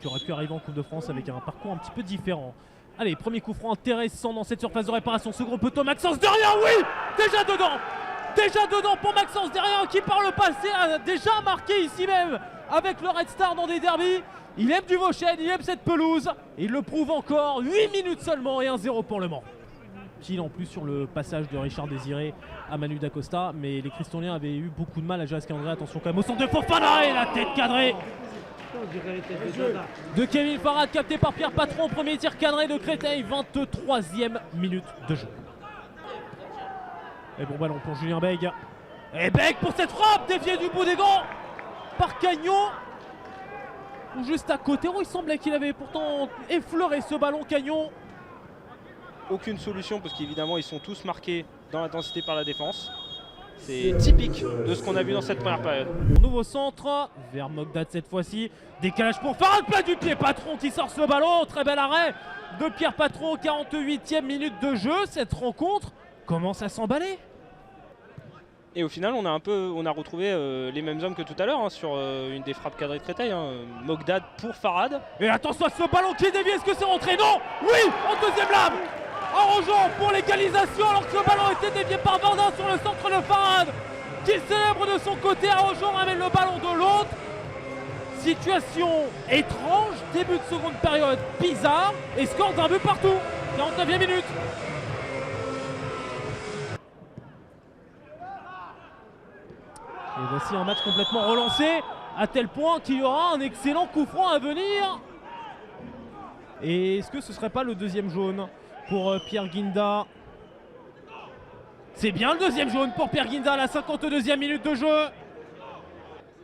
qui aurait pu arriver en Coupe de France avec un parcours un petit peu différent. Allez, premier coup franc intéressant dans cette surface de réparation. Second poteau, Maxence derrière, oui, déjà dedans. Déjà dedans pour Maxence derrière qui par le passé a déjà marqué ici même avec le Red Star dans des derbies. Il aime du Vauchel, il aime cette pelouse. Il le prouve encore, 8 minutes seulement et 1-0 pour Le Mans. Pile en plus sur le passage de Richard Désiré à Manu Dacosta, mais les Cristoliens avaient eu beaucoup de mal à gérer ce calendrier. Attention quand même au centre de Fofana et la tête cadrée de Kevin Farad, capté par Pierre Patron. Premier tir cadré de Créteil, 23e minute de jeu. Et bon ballon pour Julien Bègue. Et Bègue pour cette frappe déviée du bout des gants par Cagnon. Ou juste à côté, il semblait qu'il avait pourtant effleuré ce ballon, Cagnon. Aucune solution parce qu'évidemment ils sont tous marqués dans l'intensité par la défense. C'est typique de ce qu'on a vu dans cette première période. Nouveau centre vers Mogdad cette fois-ci. Décalage pour Farad, plat du pied, Patron qui sort ce ballon. Très bel arrêt de Pierre Patron, 48e minute de jeu. Cette rencontre commence à s'emballer. Et au final, on a retrouvé les mêmes hommes que tout à l'heure sur une des frappes cadrées de Créteil. Mogdad pour Farad. Et attention à ce ballon qui est dévié, est-ce que c'est rentré? Non. Oui, en deuxième lame. Arrangeant pour l'égalisation alors que ce ballon était dévié par Verdun sur le centre de Farad qui célèbre de son côté. Arrangeant ramène le ballon de l'autre. Situation étrange, début de seconde période bizarre et score d'un but partout, 49e minute. Et voici un match complètement relancé à tel point qu'il y aura un excellent coup franc à venir. Et est-ce que ce serait pas le deuxième jaune pour Pierre Guinda? C'est bien le deuxième jaune pour Pierre Guinda à la 52e minute de jeu.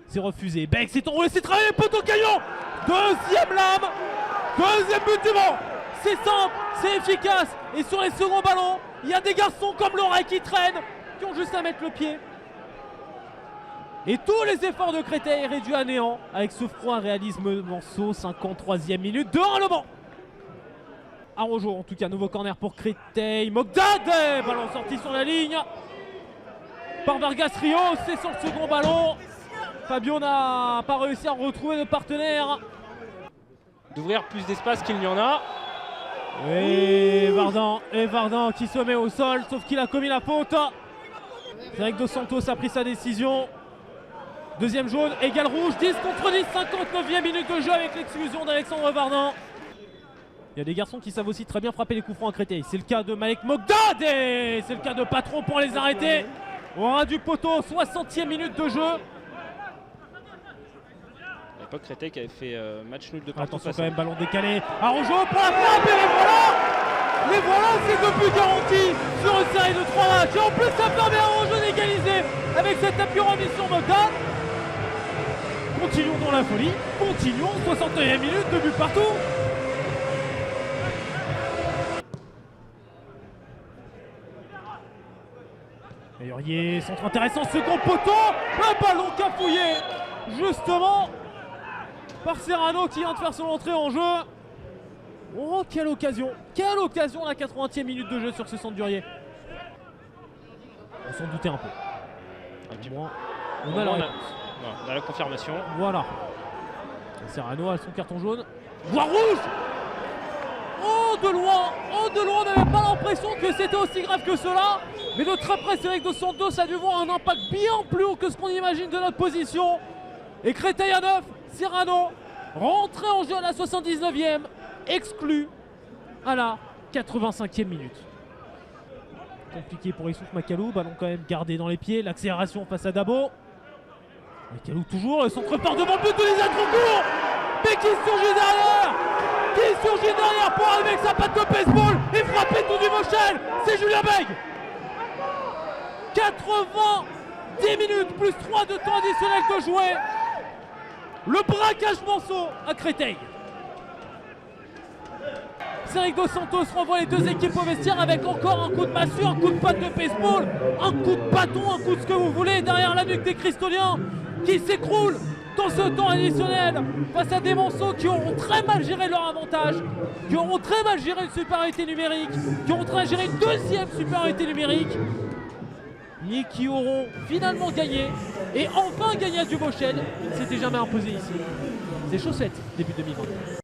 C'est refusé. Beck s'est enroulé, c'est travaillé, poteau Cagnon. Deuxième lame, deuxième but du Mans. C'est simple, c'est efficace. Et sur les seconds ballons, il y a des garçons comme l'oreille qui traînent, qui ont juste à mettre le pied. Et tous les efforts de Créteil réduits à néant avec ce froid réalisme Manceau, 53e minute, 2-1 Le Mans. Arrojo, en tout cas, nouveau corner pour Créteil. Mogdad, ballon sorti sur la ligne par Vargas Rio, c'est sur le second ballon. Fabio n'a pas réussi à retrouver de partenaire. D'ouvrir plus d'espace qu'il n'y en a. Et Verdun qui se met au sol, sauf qu'il a commis la faute. Cédric Dos Santos a pris sa décision. Deuxième jaune, égal rouge, 10 contre 10, 59e minute de jeu avec l'exclusion d'Alexandre Verdun. Il y a des garçons qui savent aussi très bien frapper les coups francs à Créteil. C'est le cas de Malek Mogdad et c'est le cas de Patron pour les arrêter. Au ras du poteau, 60e minute de jeu. À l'époque, Créteil qui avait fait match nul de partout. Attention quand même, ballon décalé. Arrojo pour la frappe et les voilà, c'est 2 buts garantis sur une série de 3 matchs. Et en plus, ça permet à Arrojo d'égaliser avec cet appui remis sur Mogdad. Continuons dans la folie, continuons, 61e minute, 2 buts partout. Ayurier, centre intéressant, second poteau, un ballon cafouillé justement par Serrano qui vient de faire son entrée en jeu. Oh, quelle occasion la 80e minute de jeu sur ce centre d'Urier. On s'en doutait un peu. Un petit moins, on a la réponse. On a la confirmation. Voilà. Serrano a son carton jaune. Voire rouge. Oh de loin, on n'avait pas l'impression que c'était aussi grave que cela. Mais de très près, Cédric Dos Santos a dû voir un impact bien plus haut que ce qu'on imagine de notre position. Et Créteil à 9, Serrano rentré en jeu à la 79e, exclu à la 85e minute. Compliqué pour Issouf Makalou, ballon quand même gardé dans les pieds, l'accélération face à Dabo. Makalou toujours, le centre part devant le but de Lisa Troucourt. Mais qui surgit derrière pour arriver avec sa patte de baseball et frapper tout du Vauchel. C'est Julien Bègue. 90 minutes plus 3 de temps additionnel de jouer. Le braquage Manceau à Créteil. Cédric Dos Santos renvoie les deux équipes au vestiaire avec encore un coup de massue, un coup de patte de baseball, un coup de bâton, un coup de ce que vous voulez derrière la nuque des Cristoliens qui s'écroulent dans ce temps additionnel face à des Manceaux qui auront très mal géré leur avantage, qui auront très mal géré une supériorité numérique, qui auront très mal géré une deuxième supériorité numérique et qui auront finalement gagné Et enfin gagné à Dubauchel, il ne s'était jamais imposé ici. C'est Chaussette, début 2020.